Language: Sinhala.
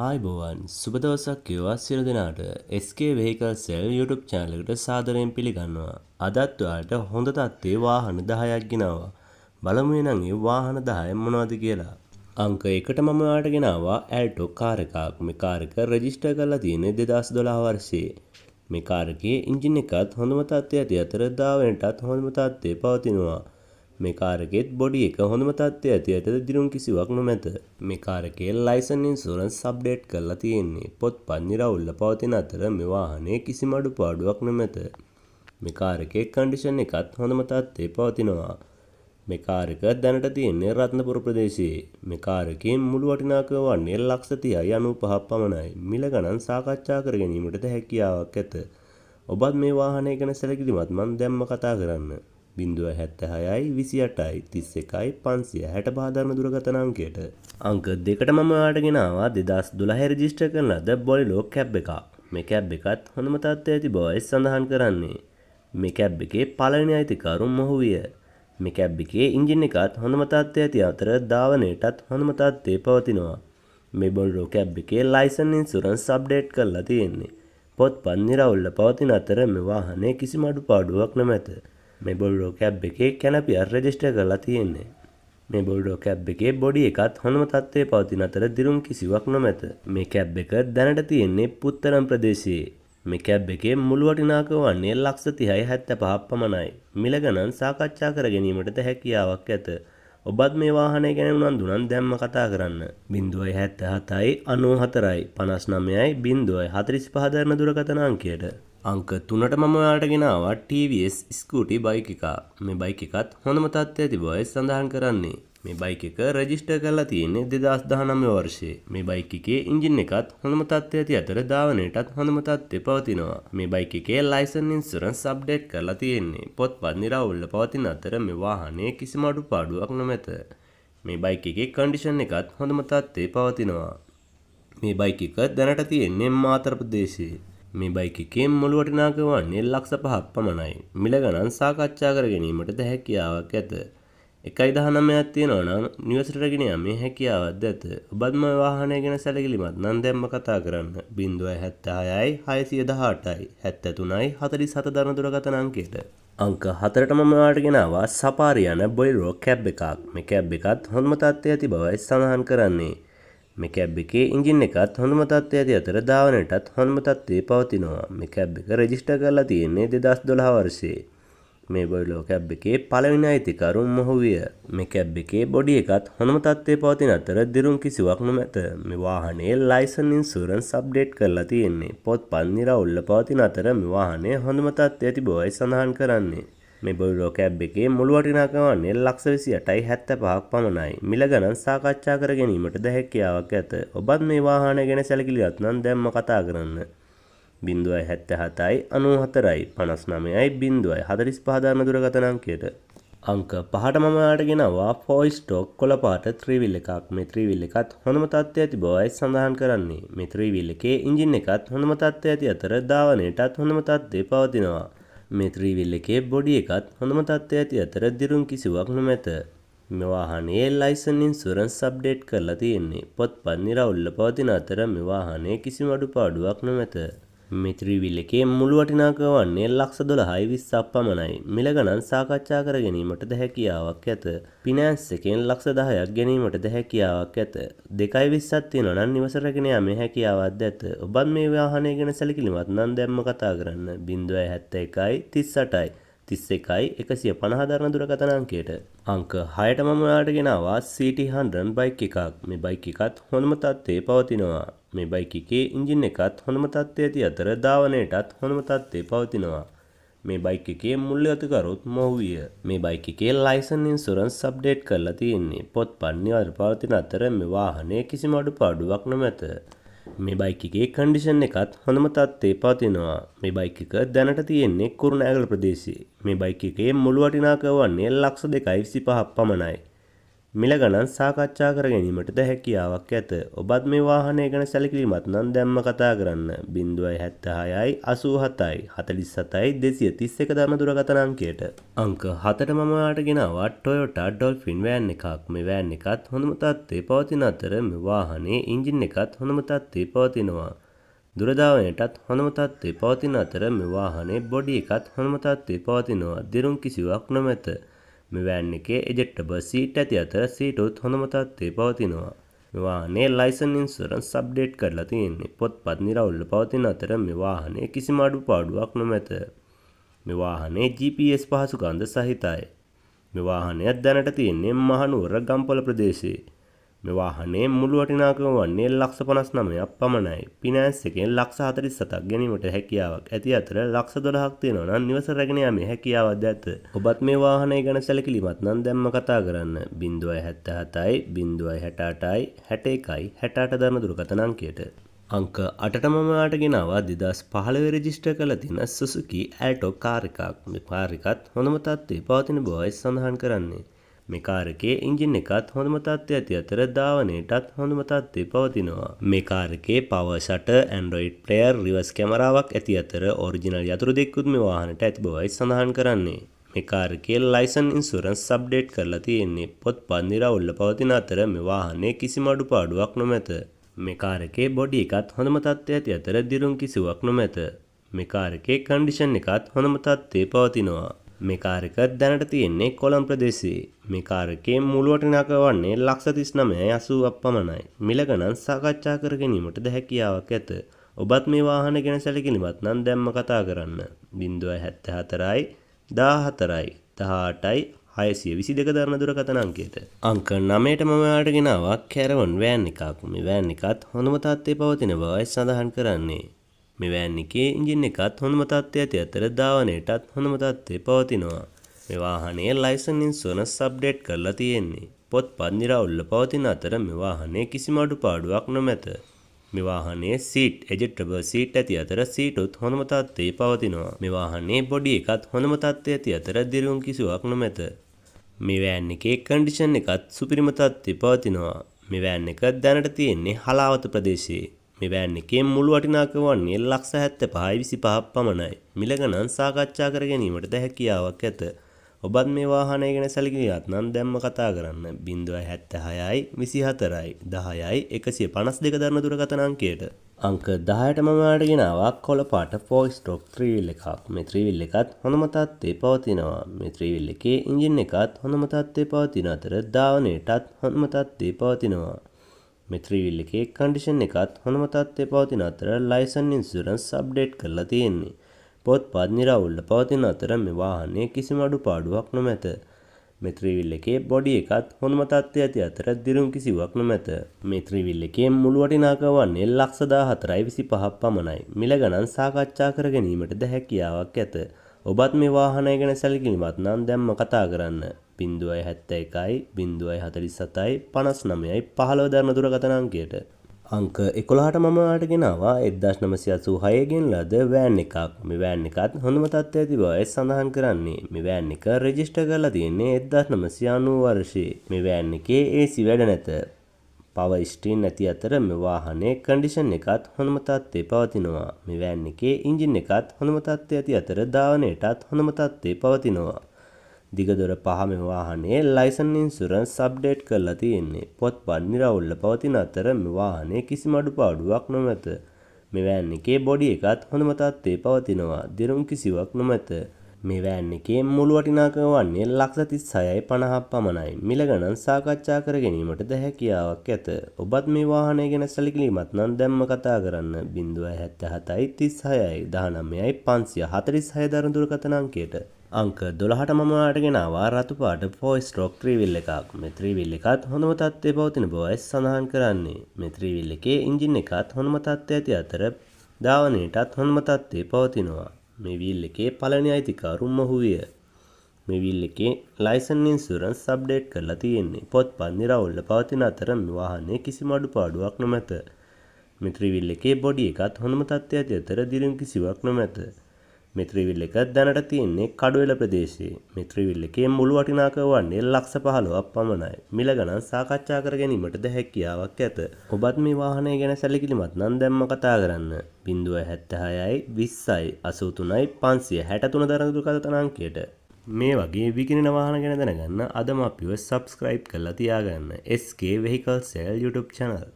ආයිබෝවන් සුබ දවසක් කියවා සියලු දෙනාට SK Vehicle Sell YouTube channel එකට සාදරයෙන් පිළිගන්නවා. අදත් ඔයාලට හොඳ තත්ත්වයේ වාහන 10ක් ගෙනාවා. බලමු එහෙනම් මේ වාහන 10 මොනවද කියලා. අංක 1ට මම ඔයාලට ගෙනාවා Alto කාර් එකක්. මේ කාර් එක රෙජිස්ටර් කරලා තියෙන්නේ 2012 වර්ෂයේ. මේ කාර් එකේ එන්ජින් එකත් හොඳම තත්ත්වයේ ඇති අතර දාවනටත් හොඳම තත්ත්වයේ පවතිනවා. මේ කාර් එකෙත් බොඩි එක හොඳම තත්ත්වයේ ඇති අතර දිරුම් කිසිවක් නොමැත. මේ කාර් එකේ ලයිසන් ඉන්ෂුරන්ස් අප්ඩේට් කරලා තියෙන්නේ. පොත්පත් නිරවුල්ව පවතින අතර මේ වාහනේ කිසිම අඩුපාඩුවක් නොමැත. මේ කාර් එකේ කන්ඩිෂන් එකත් හොඳම තත්ත්වයේ පවතිනවා. මේ කාර් එක දැනට තියෙන්නේ රත්නපුර ප්‍රදේශයේ. මේ කාර් එකේ මුළු වටිනාකම වන්නේ $1,30,95ක් පමණයි. මිල ගණන් සාකච්ඡා කර ගැනීමට හැකියාවක් ඇත. ඔබත් මේ වාහනය ගැන සැලකිලිමත් මම දැම්ම කතා කරන්න. 076යි 28යි 31යි 565 ධර්ම දුරකථන අංකයට. අංක 2ට මම ඔයාලට ගෙනාවා 2012 රෙජිස්ටර් කරන ලද බොලිනෝ කැබ් එකක්. මේ කැබ් එකත් හොඳම තත්ත්වයේ ඇති බවයි සඳහන් කරන්නේ. මේ කැබ් එකේ පළවෙනි අයිතිකරු මොහු විය. මේ කැබ් එකේ එන්ජින් එකත් හොඳම තත්ත්වයේ ඇති අතර ධාවනයටත් හොඳම තත්ත්වයේ පවතිනවා. මේ බොලිනෝ කැබ් එකේ ලයිසන් ඉන්ෂුරන්ස් අප්ඩේට් කරලා තියෙන්නේ. පොත්පත් නිරවුල්ව පවතින අතර මේ වාහනේ කිසිම අඩුපාඩුවක් නැමැත. මේ බොලිනෝ කැබ් එකේ කැනපිය රෙජිස්ටර් කරලා තියෙන්නේ. මේ බොලිනෝ කැබ් එකේ බොඩි එකත් හොඳම තත්ත්වයේ පවතින අතර දිරුම් කිසිවක් නොමැත. මේ කැබ් එක දැනට තියෙන්නේ පුත්තරම් ප්‍රදේශයේ. මේ කැබ් එකේ මුළු වටිනාකම වන්නේ $130,75ක් පමණයි. මිල ගණන් සාකච්ඡා කර ගැනීමට හැකියාවක් ඇත. ඔබත් මේ වාහනය ගැන උනන්දු නම් දැම්ම කතා කරන්න. 077යි 94යි 59යි 045 දරන දුරකථන අංකයට. අංක 3ට මම ඔයාලට ගෙනාවා TVS ස්කූටි බයික් එකක්. මේ බයික් එකත් හොඳම තත්ත්වයේ ඇති බවයි සඳහන් කරන්නේ. මේ බයික් එක රෙජිස්ටර් කරලා තියෙන්නේ 2019 වර්ෂයේ. මේ බයික් එකේ එන්ජින් එකත් හොඳම තත්ත්වයේ ඇති අතර ධාවනයටත් හොඳම තත්ත්වයේ පවතිනවා. මේ බයික් එකේ ලයිසන් ඉන්ෂුරන්ස් අප්ඩේට් කරලා තියෙන්නේ. පොත්පත් නිරවුල්ව පවතින අතර මේ වාහනේ කිසිම අඩුපාඩුවක් නොමැත. මේ බයික් එකේ කන්ඩිෂන් එකත් හොඳම තත්ත්වයේ පවතිනවා. මේ බයික් එක දැනට තියෙන්නේ මාතර ප්‍රදේශයේ. මේ බයික් එකේ මුළු වටිනාකම වන්නේ $1,05,000ක් පමණයි. මිල ගණන් සාකච්ඡා කර ගැනීමට හැකියාවක් ඇත. 1.19ක් තියෙනවා නම් නිවසට රැගෙන යාමේ හැකියාවක් ඇත. ඔබත් මේ වාහනය ගැන සැලකිලිමත් නම් දැම්ම කතා කරන්න. 076යි 618යි 73යි 47 දරන දුරකථන අංකයට. අංක 4ට මම ඔයාලට ගෙනාවා සපාරි යන බොලිනෝ කැබ් එකක්. මේ කැබ් එකත් හොඳම තත්ත්වයේ ඇති බවයි සඳහන් කරන්නේ. මේ කැබ් එකේ එන්ජින් එකත් හොඳම තත්ත්වයේ ඇති අතර ධාවනයටත් හොඳම තත්ත්වයේ පවතිනවා. මේ කැබ් එක රෙජිස්ටර් කරලා තියෙන්නේ 2012 වර්ෂයේ. මේ බොලිනෝ කැබ් එකේ පළවෙනි අයිතිකරු මොහු විය. මේ කැබ් එකේ බොඩි එකත් හොඳම තත්ත්වයේ පවතින අතර දිරුම් කිසිවක් නොමැත. මේ වාහනේ ලයිසන් ඉන්ෂුරන්ස් අප්ඩේට් කරලා තියෙන්නේ. පොත්පත් නිරවුල්ව පවතින අතර මේ වාහනේ හොඳම තත්ත්වයේ ඇති බවයි සඳහන් කරන්නේ. මේ බොලිනෝ කැබ් එකේ මුළු වටිනාකම වන්නේ $128,75ක් පමණයි. මිල ගණන් සාකච්ඡා කර ගැනීමට හැකියාවක් ඇත. ඔබත් මේ වාහනය ගැන සැලකිලිමත් නම් දැම්ම කතා කරන්න. 077යි 94යි 59යි 045 දරන දුරකථන අංකයට. අංක 5ට මම ඔයාලට ගෙනාවා 4 ස්ටොක් කොළ පාට 3 wheel එකක්. මේ 3 wheel එකත් හොඳම තත්ත්වයේ ඇති බවයි සඳහන් කරන්නේ. මේ 3 wheel එකේ එන්ජින් එකත් හොඳම තත්ත්වයේ ඇති අතර ධාවනයටත් හොඳම තත්ත්වයේ පවතිනවා. මේ 3 wheel එකේ බොඩි එකත් හොඳම තත්ත්වයේ ඇති අතර දිරුම් කිසිවක් නොමැත. මේ වාහනේ ලයිසන් ඉන්ෂුරන්ස් අප්ඩේට් කරලා තියෙන්නේ. පොත්පත් නිරවුල්ව පවතින අතර මේ වාහනේ කිසිම අඩුපාඩුවක් නොමැත. මේ 3 wheel එකේ මුළු වටිනාකම වන්නේ $112,20ක් පමණයි. මිල ගණන් සාකච්ඡා කර ගැනීමට හැකියාවක් ඇත. ෆිනෑන්ස් එකෙන් $10,000ක් ගැනීමට හැකියාවක් ඇත. 2.20ක් තියෙනවා නම් නිවස රැගෙන යාමේ හැකියාවක් ඇත. ඔබත් මේ වාහනය ගැන සැලකිලිමත් නම් දැම්ම කතා කරන්න. 071යි 38යි 31යි 150 දරන දුරකථන අංකයට. අංක 6ට මම ඔයාලට ගෙනාවා CT100 බයික් එකක්. මේ බයික් එකත් හොඳම තත්ත්වයේ පවතිනවා. මේ බයික් එකේ එන්ජින් එකත් හොඳම තත්ත්වයේ ඇති අතර ධාවනයටත් හොඳම තත්ත්වයේ පවතිනවා. මේ බයික් එකේ මුල් අතිකරුත් මොහු විය. මේ බයික් එකේ ලයිසන් ඉන්ෂුරන්ස් අප්ඩේට් කරලා තියෙන්නේ. පොත්පත් නිරවුල්ව පවතින අතර මේ වාහනේ කිසිම අඩුපාඩුවක් නොමැත. මේ බයික් එකේ කන්ඩිෂන් එකත් හොඳම තත්ත්වයේ පවතිනවා. මේ බයික් එක දැනට තියෙන්නේ කුරුණෑගල ප්‍රදේශයේ. මේ බයික් එකේ මුළු වටිනාකම වන්නේ $2,25,000ක් පමණයි. මිල ගණන් සාකච්ඡා කර ගැනීමටද හැකියාවක් ඇත. ඔබත් මේ වාහනය ගැන සැලකිලිමත් නම් දැම්ම කතා කරන්න 076යි 87යි 47යි 231 දරන දුරකථන අංකයට. අංක 7ට මම ඔයාලට ගෙනාවා Toyota Dolphin වෑන් එකක්. මේ වෑන් එකත් හොඳම තත්ත්වයේ පවතින අතර මේ වාහනේ එන්ජින් එකත් හොඳම තත්ත්වයේ පවතිනවා. දුරදාවනයටත් හොඳම තත්ත්වයේ පවතින අතර මේ වාහනේ බොඩි එකත් හොඳම තත්ත්වයේ පවතිනවා. දිරුම් කිසිවක් නොමැත. මේ වෑන් එකේ එජෙක්ටබල් සීට් ඇති අතර සීට් උත් හොඳම තත්ත්වයේ පවතිනවා. මේ වාහනේ ලයිසන් ඉන්ෂුරන්ස් අප්ඩේට් කරලා තියෙන්නේ. පොත්පත් නිරවුල්ව පවතින අතර මේ වාහනේ කිසිම අඩුපාඩුවක් නොමැත. මේ වාහනේ GPS පහසුකම්ද සහිතයි. මේ වාහනය දැනට තියෙන්නේ මහනුවර ගම්පොළ ප්‍රදේශයේ. මේ වාහනේ මුළු වටිනාකම වන්නේ $59,000ක් පමණයි. ෆිනෑන්ස් එකෙන් $47,000ක් ගැනීමට හැකියාවක් ඇති අතර $12,000ක් තියෙනවා නම් නිවස රැගෙන යාමේ හැකියාවක් ඇත. ඔබත් මේ වාහනය ගැන සැලකිලිමත් නම් දැම්ම කතා කරන්න 077යි 068යි 61යි 68 දරන දුරකථන අංකයට. අංක 8ට මම ඔයාලට ගෙනාවා 2015 රෙජිස්ටර් කරලා තියෙන Suzuki Alto කාර් එකක්. මේ කාර් එකත් හොඳම තත්ත්වයේ පවතින බවයි සඳහන් කරන්නේ. මේ කාර් එකේ එන්ජින් එකත් හොඳම තත්ත්වයේ ඇති අතර ධාවනයටත් හොඳම තත්ත්වයේ පවතිනවා. මේ කාර් එකේ power shutter, Android Player, reverse කැමරාවක් ඇති අතර ඔරිජිනල් යතුරු දෙකකුත් මේ වාහනේට ඇති බවයි සඳහන් කරන්නේ. මේ කාර් එකේ ලයිසන් ඉන්ෂුරන්ස් අප්ඩේට් කරලා තියෙන්නේ. පොත්පත් නිරවුල්ව පවතින අතර මේ වාහනේ කිසිම අඩුපාඩුවක් නොමැත. මේ කාර් එකේ බොඩි එකත් හොඳම තත්ත්වයේ ඇති අතර දිරුම් කිසිවක් නොමැත. මේ කාර් එකේ කන්ඩිෂන් එකත් හොඳම තත්ත්වයේ පවතිනවා. මේ කාර් එක දැනට තියෙන්නේ කොළඹ ප්‍රදේශයේ. මේ කාර් එකේ මුළු වටිනාකම වන්නේ $39,080ක් පමණයි. මිල ගණන් සාකච්ඡා කර ගැනීමටද හැකියාවක් ඇත. ඔබත් මේ වාහන ගැන සැලකිලිමත් නම් දැම්ම කතා කරන්න 074යි 14යි 18යි 622 දරන දුරකථන අංකයට. අංක 9ට මම ඔයාලට ගෙනාවා කැරවන් වෑන් එකක්. මේ වෑන් එකත් හොඳම තත්ත්වයේ පවතින බවයි සඳහන් කරන්නේ. මේ වෑන් එකේ එන්ජින් එකත් හොඳම තත්ත්වයේ ඇති අතර ධාවනයටත් හොඳම තත්ත්වයේ පවතිනවා. මේ වාහනේ ලයිසන් ඉන්ෂුරන්ස් අප්ඩේට් කරලා තියෙන්නේ. පොත්පත් නිරවුල්ව පවතින අතර මේ වාහනේ කිසිම අඩුපාඩුවක් නොමැත. මේ වාහනේ සීට් එජෙක්ටබල් සීට් ඇති අතර සීට් උත් හොඳම තත්ත්වයේ පවතිනවා. මේ වාහනේ බොඩි එකත් හොඳම තත්ත්වයේ ඇති අතර දිරුම් කිසිවක් නොමැත. මේ වෑන් එකේ කන්ඩිෂන් එකත් සුපිරිම තත්ත්වයේ පවතිනවා. මේ වෑන් එක දැනට තියෙන්නේ හලාවත ප්‍රදේශයේ. මේ වෑන් එකේ මුළු වටිනාකම වන්නේ $75,25ක් පමණයි. මිල ගණන් සාකච්ඡා කර ගැනීමටද හැකියාවක් ඇත. ඔබත් මේ වාහනය ගැන සැලකිලිමත් නම් දැම්ම කතා කරන්න 076යි 24යි 10යි 152 දරන දුරකථන අංකයට. අංක 10ට මම ඔයාලට ගෙනාවා කොළ පාට 4 ස්ට්‍රෝක් 3 wheel එකක්. මේ 3 wheel එකත් හොඳම තත්ත්වයේ පවතිනවා. මේ 3 wheel එකේ එන්ජින් එකත් හොඳම තත්ත්වයේ පවතින අතර ධාවනයටත් හොඳම තත්ත්වයේ පවතිනවා. මේ 3 wheel එකේ කන්ඩිෂන් එකත් හොඳම තත්ත්වයේ පවතින අතර ලයිසන් ඉන්ෂුරන්ස් අප්ඩේට් කරලා තියෙන්නේ. පොත්පත් නිරවුල්ව පවතින අතර මේ වාහනේ කිසිම අඩුපාඩුවක් නොමැත. මේ 3 wheel එකේ බොඩි එකත් හොඳම තත්ත්වයේ ඇති අතර දිරුම් කිසිවක් නොමැත. මේ 3 wheel එකේ මුළු වටිනාකම වන්නේ $14,25ක් පමණයි. මිල ගණන් සාකච්ඡා කර ගැනීමටද හැකියාවක් ඇත. ඔබත් මේ වාහනය ගැන සැලකිලිමත් නම් දැම්ම කතා කරන්න 071යි 047යි 59යි 15 දරන දුරකථන අංකයට. අංක 11ට මම ඔයාලට ගෙනාවා 1986 ගෙන් ලද වෑන් එකක්. මේ වෑන් එකත් හොඳම තත්ත්වයේ ඇති බවයි සඳහන් කරන්නේ. මේ වෑන් එක රෙජිස්ටර් කරලා තියෙන්නේ 1990 වර්ෂයේ. මේ වෑන් එකේ AC වැඩ නැත. පවර් ස්ටීරින් නැති අතර මේ වාහනේ කන්ඩිෂන් එකත් හොඳම තත්ත්වයේ පවතිනවා. මේ වෑන් එකේ එන්ජින් එකත් හොඳම තත්ත්වයේ ඇති අතර ධාවනයටත් හොඳම තත්ත්වයේ පවතිනවා. දිගදොර පහ මේ වාහනේ ලයිසන් ඉන්ෂුරන්ස් අප්ඩේට් කරලා තියෙන්නේ. පොත්පත් නිරවුල්ව පවතින අතර මේ වාහනේ කිසිම අඩුපාඩුවක් නොමැත. මේ වෑන් එකේ බොඩි එකත් හොඳම තත්ත්වයේ පවතිනවා. දිරුම් කිසිවක් නොමැත. මේ වෑන් එකේ මුළු වටිනාකම වන්නේ $36,50ක් පමණයි. මිල ගණන් සාකච්ඡා කර ගැනීමටද හැකියාවක් ඇත. ඔබත් මේ වාහනය ගැන සැලකිලිමත් නම් දැම්ම කතා කරන්න 077යි 36යි 19යි 546 දරන දුරකථන අංකයට. අංක 12ට මම ඔයාලට ගෙනාවා රතු පාට 4 ස්ට්‍රෝක් 3 wheel එකක්. මේ 3 wheel එකත් හොඳම තත්ත්වයේ පවතින බවයි සඳහන් කරන්නේ. මේ 3 wheel එකේ එන්ජින් එකත් හොඳම තත්ත්වයේ ඇති අතර ධාවනයටත් හොඳම තත්ත්වයේ පවතිනවා. මේ wheel එකේ පළවෙනි අයිතිකාරු මොහු විය. මේ wheel එකේ ලයිසන් ඉන්ෂුරන්ස් අප්ඩේට් කරලා තියෙන්නේ. පොත්පත් නිරවුල්ව පවතින අතර මේ වාහනේ කිසිම අඩුපාඩුවක් නොමැත. මේ 3 wheel එකේ බොඩි එකත් හොඳම තත්ත්වයේ ඇති අතර දිරුම් කිසිවක් නොමැත. මේ ත්‍රිවිල් එක දැනට තියෙන්නේ කඩුවෙල ප්‍රදේශයේ. මේ ත්‍රිවිල් එකේ මුළු වටිනාකම වන්නේ ලක්ෂ 15ක් පමණයි. මිල ගණන් සාකච්ඡා කර ගැනීමටද හැකියාවක් ඇත. ඔබත් මේ වාහනය ගැන සැලකිලිමත් නම් දැන්ම කතා කරන්න. 076යි 20යි 83යි 563 දරන දුරකථන අංකයට. මේ වගේ විකිණෙන වාහන ගැන දැනගන්න අදම අපිව subscribe කරලා තියාගන්න. SK Vehicle Sale YouTube channel.